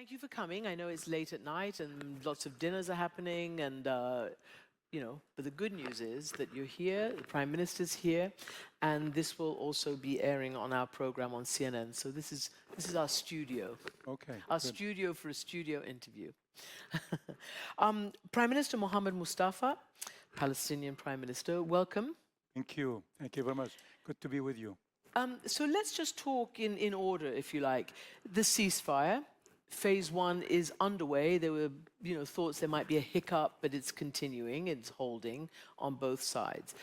Thank you for coming. I know it's late at night and lots of dinners are happening and, but the good news is that you're here, the Prime Minister's here, and this will also be airing on our program on CNN. So this is our studio. Okay. Our good. studio for a studio interview. Prime Minister Mohammad Mustafa, Palestinian Prime Minister, welcome. Thank you. Thank you very much. Good to be with you. So let's just talk in order, if you like. The ceasefire, phase one is underway. There were, thoughts there might be a hiccup, but it's continuing, it's holding on both sides.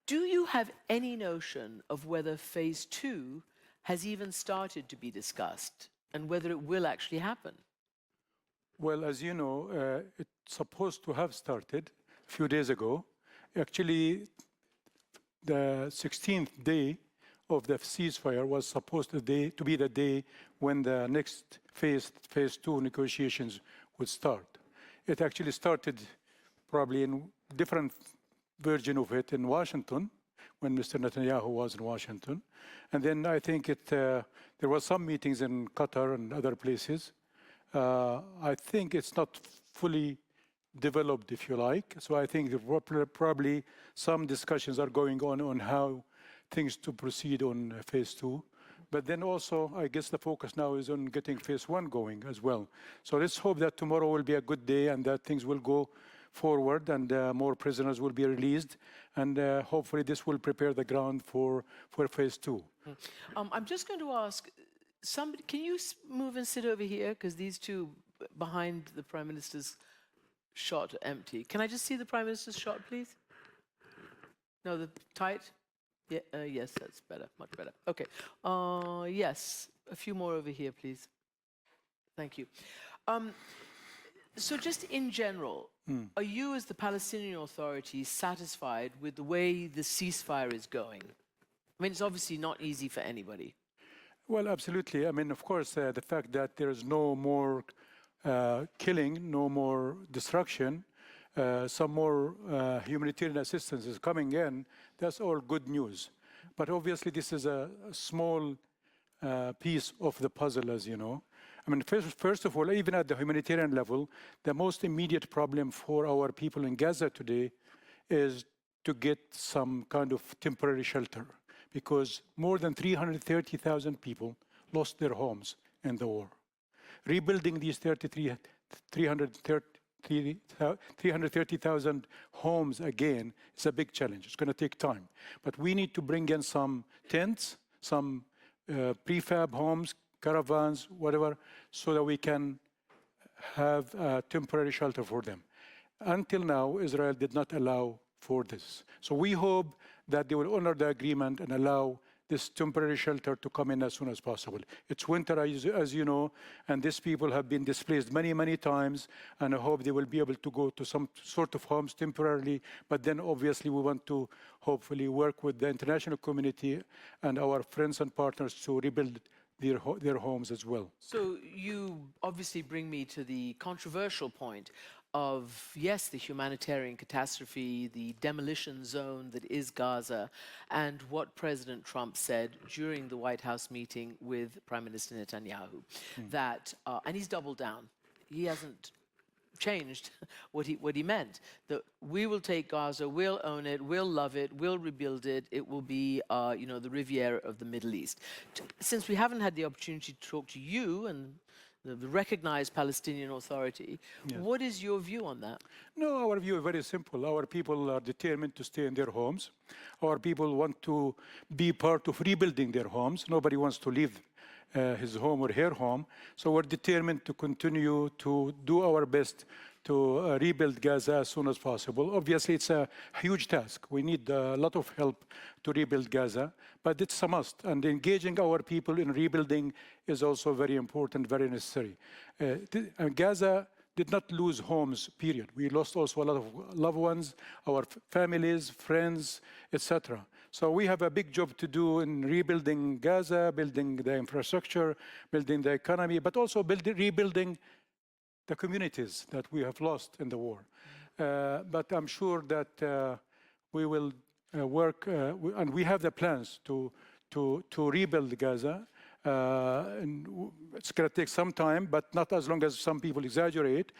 Do you have any notion of whether phase two has even started to be discussed and whether it will actually happen? Well, as you know, it's supposed to have started a few days ago. Actually, the 16th day of the ceasefire was supposed to be the day when the next phase two negotiations would start. It actually started probably in different version of it in Washington, when Mr. Netanyahu was in Washington. And then I think there was some meetings in Qatar and other places. I think it's not fully developed, if you like. So I think probably some discussions are going on how things to proceed on phase two. But then also, I guess the focus now is on getting phase one going as well. So let's hope that tomorrow will be a good day and that things will go forward and more prisoners will be released. And hopefully this will prepare the ground for phase two. I'm just going to ask, somebody, can you move and sit over here? Because these two behind the Prime Minister's shot are empty. Can I just see the Prime Minister's shot, please? No, the tight? Yeah, yes, that's better, much better. Okay, yes, a few more over here, please. Thank you. So just in general, are you as the Palestinian Authority satisfied with the way the ceasefire is going? I mean, it's obviously not easy for anybody. Well, absolutely. I mean, of course, the fact that there is no more killing, no more destruction, some more humanitarian assistance is coming in, that's all good news. But obviously this is a small piece of the puzzle, as you know. I mean, first of all, even at the humanitarian level, the most immediate problem for our people in Gaza today is to get some kind of temporary shelter, because more than 330,000 people lost their homes in the war. Rebuilding these 330,000 homes again is a big challenge. It's going to take time. But we need to bring in some tents, some prefab homes, caravans, whatever, so that we can have a temporary shelter for them. Until now, Israel did not allow for this. So we hope that they will honor the agreement and allow this temporary shelter to come in as soon as possible. It's winter, as you know, and these people have been displaced many, many times, and I hope they will be able to go to some sort of homes temporarily. But then obviously we want to hopefully work with the international community and our friends and partners to rebuild their homes as well. So you obviously bring me to the controversial point of, yes, the humanitarian catastrophe, the demolition zone that is Gaza, and what President Trump said during the White House meeting with Prime Minister Netanyahu, that, and he's doubled down. He hasn't changed what he meant, that we will take Gaza, we'll own it, we'll love it, we'll rebuild it, it will be, the Riviera of the Middle East. Since we haven't had the opportunity to talk to you and the recognized Palestinian Authority, yes, what is your view on that? No, our view is very simple. Our people are determined to stay in their homes. Our people want to be part of rebuilding their homes. Nobody wants to leave his home or her home. So we're determined to continue to do our best to rebuild Gaza as soon as possible. Obviously, it's a huge task. We need a lot of help to rebuild Gaza, but it's a must. And engaging our people in rebuilding is also very important, very necessary. Gaza did not lose homes, period. We lost also a lot of loved ones, our families, friends, etc. So we have a big job to do in rebuilding Gaza, building the infrastructure, building the economy, but also rebuilding the communities that we have lost in the war. But I'm sure that we will work, and we have the plans to rebuild Gaza. It's going to take some time, but not as long as some people exaggerate.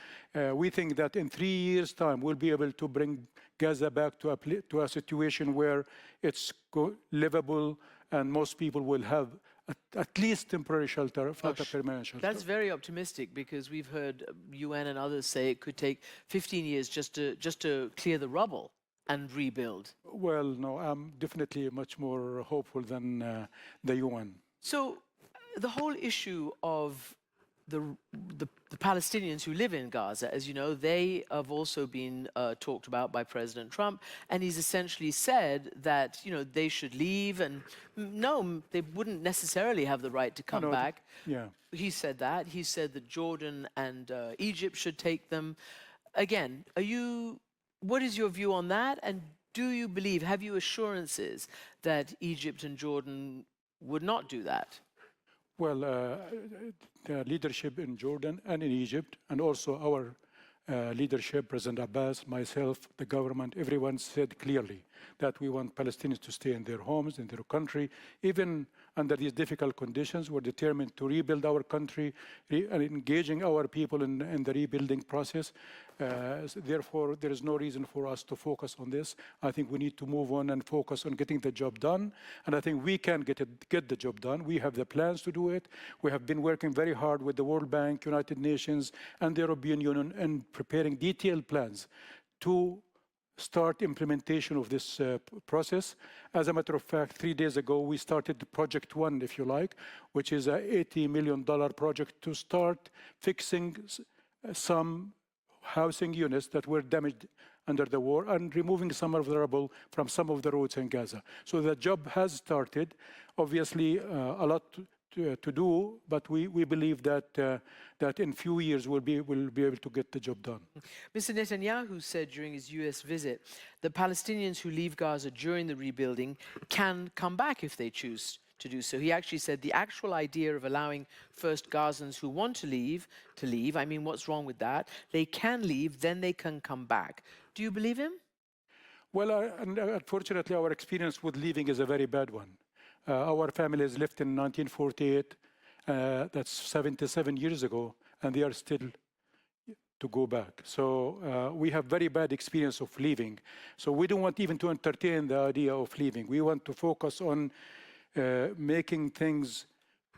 We think that in 3 years' time, we'll be able to bring Gaza back to a situation where it's livable and most people will have at least temporary shelter, if not a permanent shelter. That's very optimistic, because we've heard UN and others say it could take 15 years just to clear the rubble and rebuild. Well, no, I'm definitely much more hopeful than the UN. So the whole issue of the Palestinians who live in Gaza, as you know, they have also been talked about by President Trump, and he's essentially said that, you know, they should leave, and no, they wouldn't necessarily have the right to come back. Yeah. He said that. He said that Jordan and Egypt should take them. Again, what is your view on that? And do you believe, have you assurances that Egypt and Jordan would not do that? Well, the leadership in Jordan and in Egypt, and also our leadership, President Abbas, myself, the government, everyone said clearly that we want Palestinians to stay in their homes, in their country. Even under these difficult conditions, we're determined to rebuild our country and engaging our people in the rebuilding process. Therefore, there is no reason for us to focus on this. I think we need to move on and focus on getting the job done. And I think we can get the job done. We have the plans to do it. We have been working very hard with the World Bank, United Nations, and the European Union in preparing detailed plans to start implementation of this process. As a matter of fact, 3 days ago, we started Project One, if you like, which is an $80 million project to start fixing some housing units that were damaged under the war and removing some of the rubble from some of the roads in Gaza. So the job has started. Obviously, a lot to do, but we believe that that in few years we'll be able to get the job done. Mr. Netanyahu said during his US visit that Palestinians who leave Gaza during the rebuilding can come back if they choose to do so. He actually said the actual idea of allowing first Gazans who want to leave, I mean, what's wrong with that? They can leave, then they can come back. Do you believe him? Well, unfortunately, our experience with leaving is a very bad one. Our families left in 1948, that's 77 years ago, and they are still to go back. So we have very bad experience of leaving. So we don't want even to entertain the idea of leaving. We want to focus on making things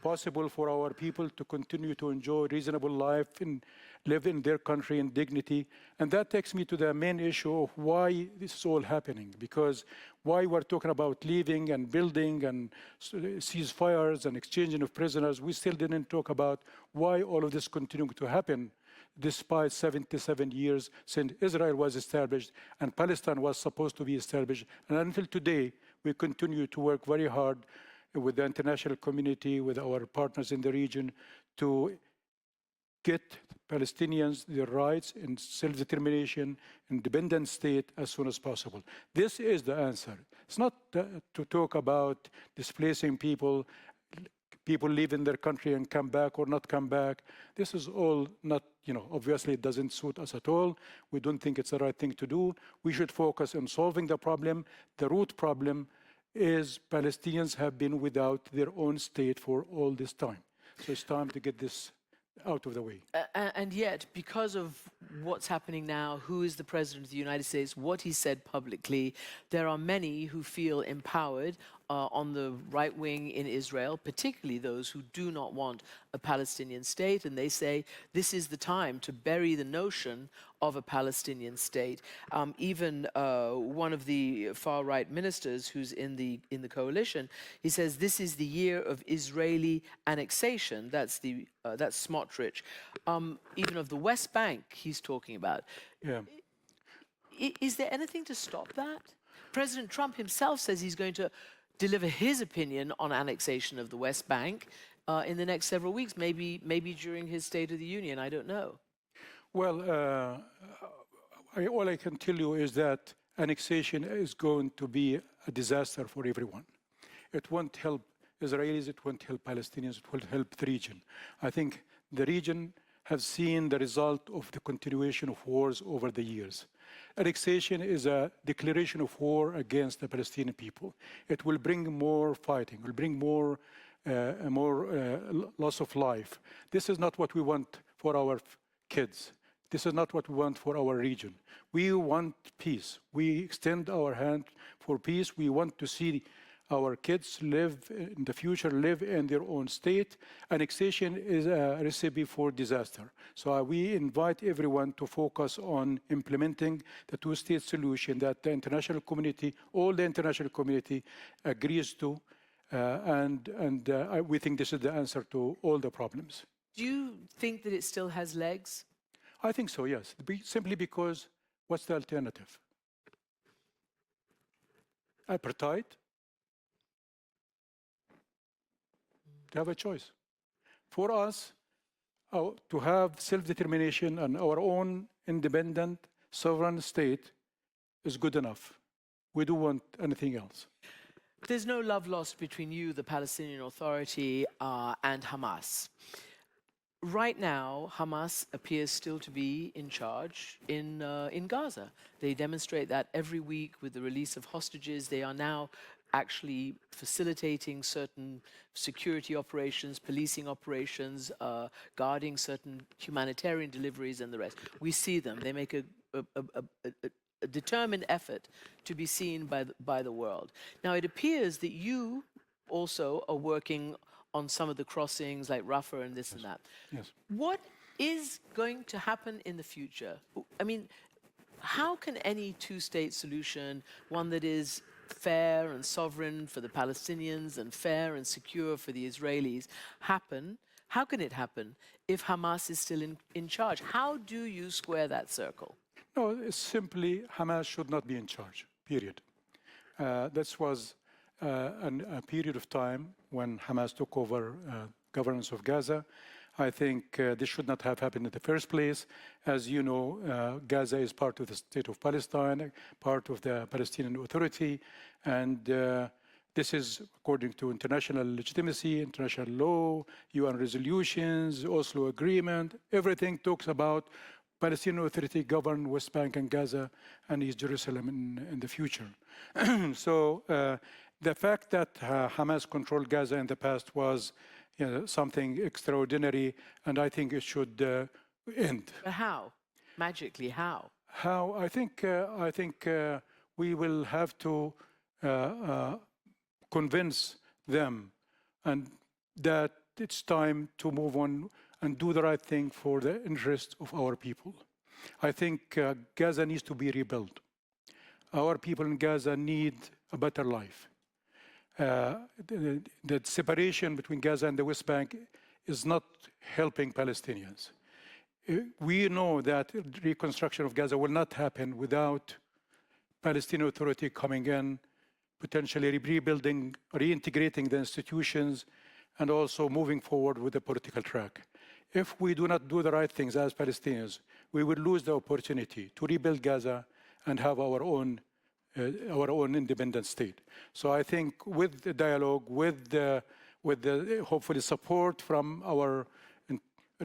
possible for our people to continue to enjoy reasonable life and live in their country in dignity. And that takes me to the main issue of why this is all happening, because why we're talking about leaving and building and ceasefires and exchanging of prisoners, we still didn't talk about why all of this continuing to happen despite 77 years since Israel was established and Palestine was supposed to be established. And until today, we continue to work very hard with the international community, with our partners in the region, to get Palestinians their rights in self-determination, independent state as soon as possible. This is the answer. It's not to talk about displacing people leaving their country and come back or not come back. This is all not, obviously it doesn't suit us at all. We don't think it's the right thing to do. We should focus on solving the problem. The root problem is Palestinians have been without their own state for all this time. So it's time to get this out of the way. And yet, because of what's happening now, who is the President of the United States, what he said publicly, there are many who feel empowered on the right wing in Israel, particularly those who do not want a Palestinian state, and they say this is the time to bury the notion of a Palestinian state. Even one of the far-right ministers who's in the coalition, he says this is the year of Israeli annexation. That's Smotrich. Even of the West Bank, he's talking about. Yeah. Is there anything to stop that? President Trump himself says he's going to deliver his opinion on annexation of the West Bank in the next several weeks, maybe during his State of the Union, I don't know. Well, all I can tell you is that annexation is going to be a disaster for everyone. It won't help Israelis, it won't help Palestinians, it won't help the region. I think the region has seen the result of the continuation of wars over the years. Annexation is a declaration of war against the Palestinian people. It will bring more fighting, will bring more more loss of life. This is not what we want for our kids. This is not what we want for our region. We want peace. We extend our hand for peace. We want to see our kids live in the future, live in their own state. Annexation is a recipe for disaster. So we invite everyone to focus on implementing the two-state solution that the international community, all the international community agrees to. We think this is the answer to all the problems. Do you think that it still has legs? I think so, yes. Simply because what's the alternative? Apartheid? They have a choice. For us, to have self-determination and our own independent, sovereign state is good enough. We don't want anything else. There's no love lost between you, the Palestinian Authority, and Hamas. Right now, Hamas appears still to be in charge in Gaza. They demonstrate that every week with the release of hostages. They are now actually facilitating certain security operations, policing operations, guarding certain humanitarian deliveries and the rest. We see them. They make a determined effort to be seen by the world. Now, it appears that you also are working on some of the crossings like Rafah and this and that. Yes. What is going to happen in the future? I mean, how can any two-state solution, one that is fair and sovereign for the Palestinians and fair and secure for the Israelis, happen? How can it happen if Hamas is still in charge? How do you square that circle? No, it's simply Hamas should not be in charge, period. This was a period of time when Hamas took over governance of Gaza. I think this should not have happened in the first place. As you know, Gaza is part of the state of Palestine, part of the Palestinian Authority, and this is according to international legitimacy, international law, UN resolutions, Oslo Agreement. Everything talks about Palestinian Authority govern West Bank and Gaza and East Jerusalem in the future. So the fact that Hamas controlled Gaza in the past was something extraordinary, and I think it should end. But how? Magically, how? How? I think we will have to convince them and that it's time to move on and do the right thing for the interest of our people. I think Gaza needs to be rebuilt. Our people in Gaza need a better life. The separation between Gaza and the West Bank is not helping Palestinians. We know that reconstruction of Gaza will not happen without Palestinian Authority coming in, potentially rebuilding, reintegrating the institutions, and also moving forward with the political track. If we do not do the right things as Palestinians, we will lose the opportunity to rebuild Gaza and have our own independent state. So I think with the dialogue, with the hopefully support from our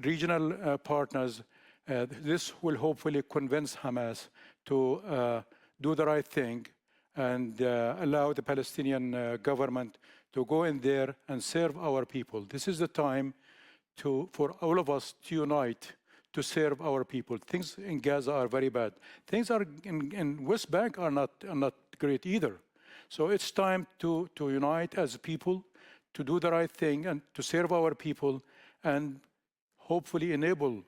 regional partners, this will hopefully convince Hamas to do the right thing and allow the Palestinian government to go in there and serve our people. This is the time for all of us to unite to serve our people. Things in Gaza are very bad. Things are in West Bank are not great either. So it's time to unite as a people, to do the right thing and to serve our people and hopefully enable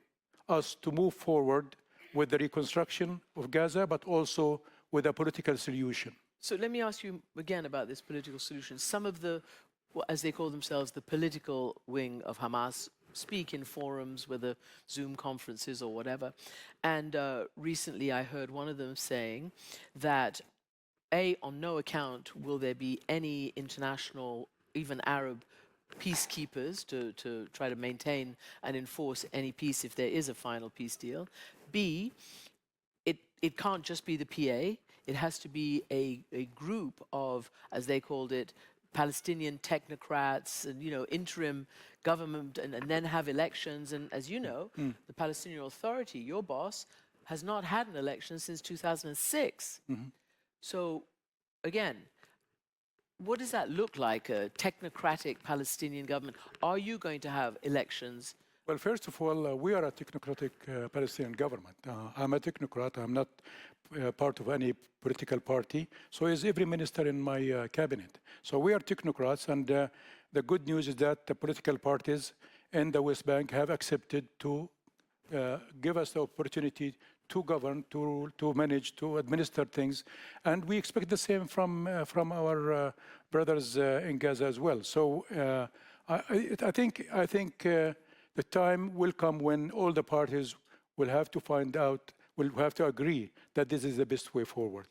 us to move forward with the reconstruction of Gaza, but also with a political solution. So let me ask you again about this political solution. Some of the, as they call themselves, the political wing of Hamas speak in forums, whether Zoom conferences or whatever. And recently I heard one of them saying that, on no account will there be any international, even Arab, peacekeepers to try to maintain and enforce any peace if there is a final peace deal. B, it can't just be the PA. It has to be a group of, as they called it, Palestinian technocrats and interim government, and then have elections. And as you know, the Palestinian Authority, your boss, has not had an election since 2006. So again, what does that look like, a technocratic Palestinian government? Are you going to have elections? Well, first of all, we are a technocratic Palestinian government. I'm a technocrat. I'm not part of any political party. So is every minister in my cabinet. So we are technocrats, and the good news is that the political parties in the West Bank have accepted to give us the opportunity to govern, to manage, to administer things, and we expect the same from our brothers in Gaza as well. So I think the time will come when all the parties will have to find out, will have to agree that this is the best way forward.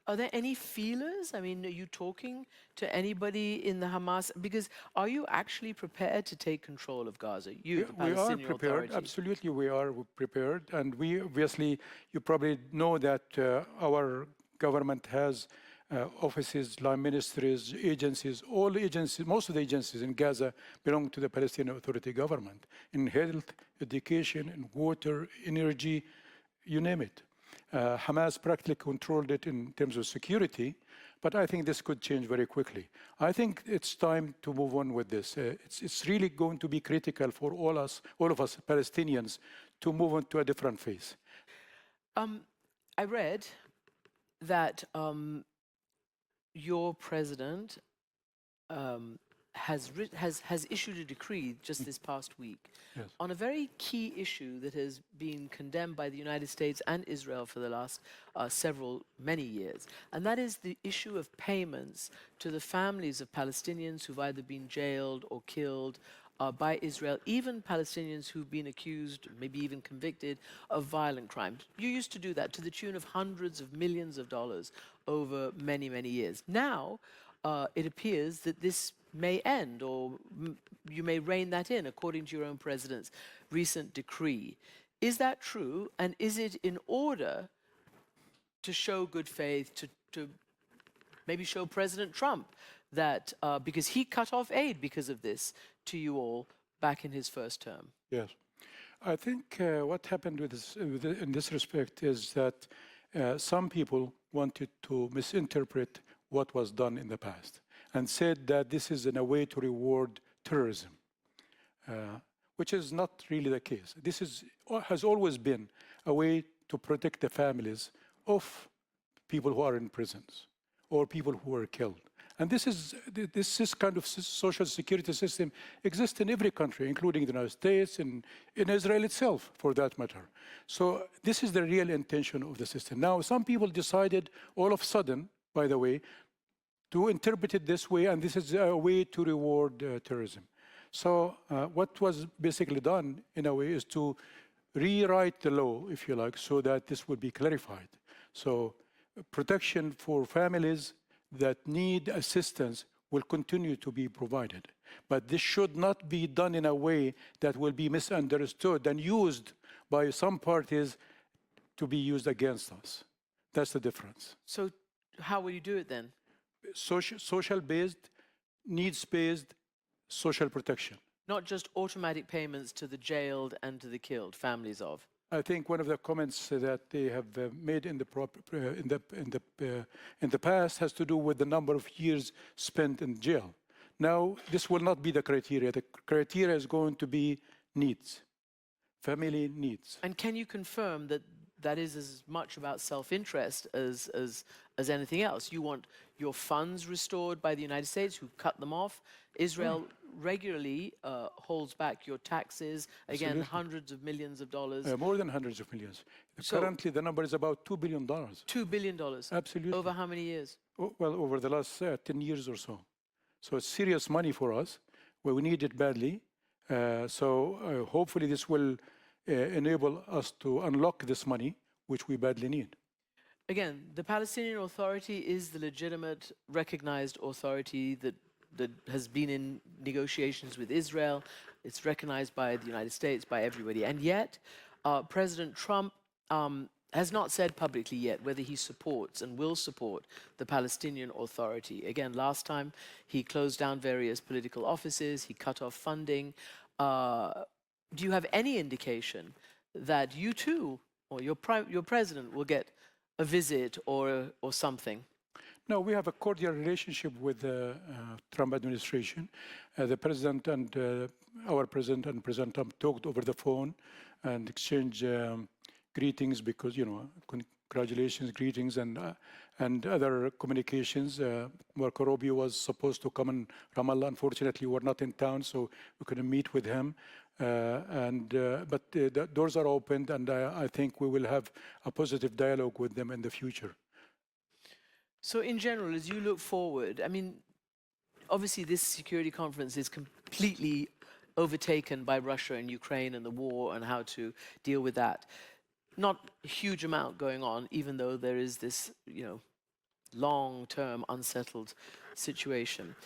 Are there any feelers? I mean, are you talking to anybody in the Hamas? Because are you actually prepared to take control of Gaza? You, the We are Palestinian prepared, Authority. absolutely we are prepared. And we obviously, you probably know that our government has offices, like ministries, agencies, all agencies, most of the agencies in Gaza belong to the Palestinian Authority government, in health, education, in water, energy, you name it. Hamas practically controlled it in terms of security, but I think this could change very quickly. I think it's time to move on with this. It's really going to be critical for all of us Palestinians to move on to a different phase. I read that your president has issued a decree just this past week Yes. on a very key issue that has been condemned by the United States and Israel for the last many years, and that is the issue of payments to the families of Palestinians who've either been jailed or killed by Israel, even Palestinians who've been accused, maybe even convicted, of violent crimes. You used to do that to the tune of hundreds of millions of dollars over many, many years. Now, it appears that this may end, or you may rein that in according to your own president's recent decree. Is that true? And is it in order to show good faith, to maybe show President Trump that, because he cut off aid because of this to you all back in his first term? Yes. I think what happened with this, in this respect is that some people wanted to misinterpret what was done in the past and said that this is in a way to reward terrorism, which is not really the case. This has always been a way to protect the families of people who are in prisons or people who were killed. And this kind of social security system exists in every country, including the United States and in Israel itself, for that matter. So this is the real intention of the system. Now, some people decided all of a sudden, by the way, to interpret it this way, and this is a way to reward terrorism. So what was basically done, in a way, is to rewrite the law, if you like, so that this would be clarified. So protection for families that need assistance will continue to be provided. But this should not be done in a way that will be misunderstood and used by some parties to be used against us. That's the difference. So how will you do it then? Social-based, needs-based social protection. Not just automatic payments to the jailed and to the killed, families of. I think one of the comments that they have made in the past has to do with the number of years spent in jail. Now, this will not be the criteria. The criteria is going to be needs, family needs. And can you confirm that that is as much about self-interest as anything else? You want your funds restored by the United States, who cut them off. Israel regularly holds back your taxes, again, Absolutely. hundreds of millions of dollars. More than hundreds of millions. So, currently, the number is about $2 billion. $2 billion? Absolutely. Over how many years? Well, over the last 10 years or so. So it's serious money for us, where we need it badly. So hopefully this will enable us to unlock this money, which we badly need. Again, the Palestinian Authority is the legitimate, recognized authority that has been in negotiations with Israel. It's recognized by the United States, by everybody. And yet, President Trump has not said publicly yet whether he supports and will support the Palestinian Authority. Again, last time he closed down various political offices, he cut off funding. Do you have any indication that you too, or your president, will get a visit or something? No, we have a cordial relationship with the Trump administration. The president and our president and President Trump talked over the phone and exchanged greetings because, you know, congratulations, greetings, and other communications. Marco Rubio was supposed to come in Ramallah. Unfortunately, we're not in town, so we couldn't meet with him. But the doors are opened, and I think we will have a positive dialogue with them in the future. So in general, as you look forward, I mean, obviously this security conference is completely overtaken by Russia and Ukraine and the war and how to deal with that. Not a huge amount going on, even though there is this, you know, long-term unsettled situation.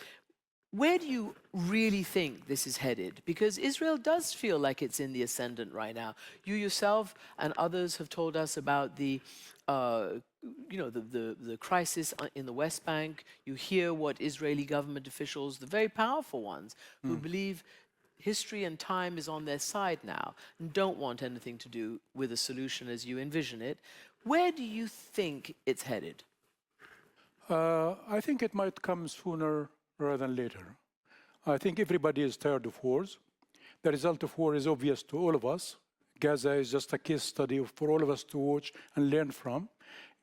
Where do you really think this is headed? Because Israel does feel like it's in the ascendant right now. You yourself and others have told us about the the crisis in the West Bank. You hear what Israeli government officials, the very powerful ones, who believe history and time is on their side now and don't want anything to do with a solution as you envision it. Where do you think it's headed? I think it might come sooner rather than later. I think everybody is tired of wars. The result of war is obvious to all of us. Gaza is just a case study for all of us to watch and learn from.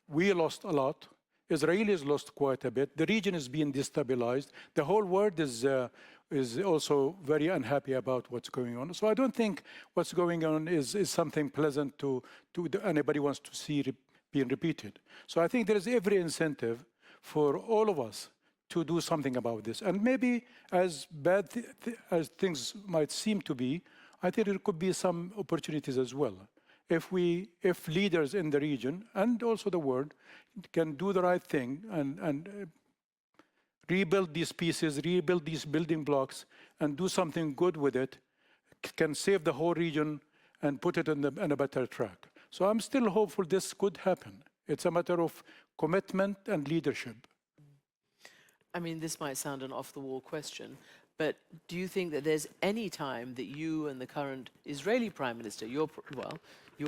We lost a lot. Israelis lost quite a bit. The region is being destabilized. The whole world is also very unhappy about what's going on. So I don't think what's going on is something pleasant to anybody wants to see being repeated. So I think there is every incentive for all of us to do something about this. And maybe as bad as things might seem to be, I think there could be some opportunities as well. If leaders in the region and also the world can do the right thing and rebuild these pieces, rebuild these building blocks, and do something good with it, can save the whole region and put it on a better track. So I'm still hopeful this could happen. It's a matter of commitment and leadership. I mean, this might sound an off-the-wall question, but do you think that there's any time that you and the current Israeli Prime Minister, you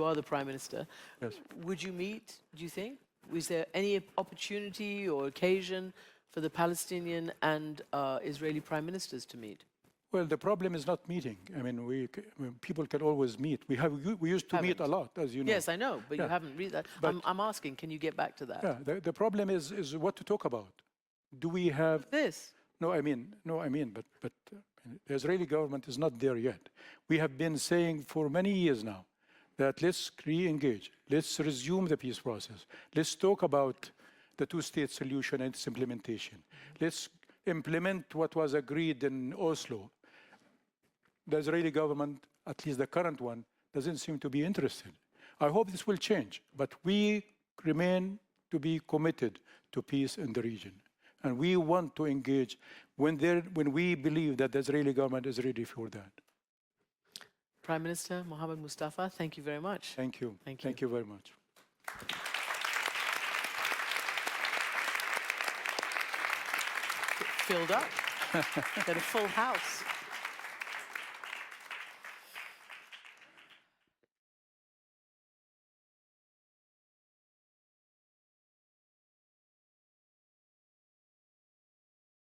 are the Prime Minister, yes, would you meet, do you think? Was there any opportunity or occasion for the Palestinian and Israeli Prime Ministers to meet? Well, the problem is not meeting. I mean, people can always meet. We used to meet a lot, as you know. Yes, I know, but you haven't read that. But I'm asking, can you get back to that? Yeah, the problem is what to talk about. Do we have this? No, I mean, but the Israeli government is not there yet. We have been saying for many years now that let's re-engage, let's resume the peace process, let's talk about the two-state solution and its implementation. Let's implement what was agreed in Oslo. The Israeli government, at least the current one, doesn't seem to be interested. I hope this will change, but we remain to be committed to peace in the region. And we want to engage when we believe that the Israeli government is ready for that. Prime Minister Mohammad Mustafa, thank you very much. Thank you. Thank you. Thank you very much. Filled up. Got a full house.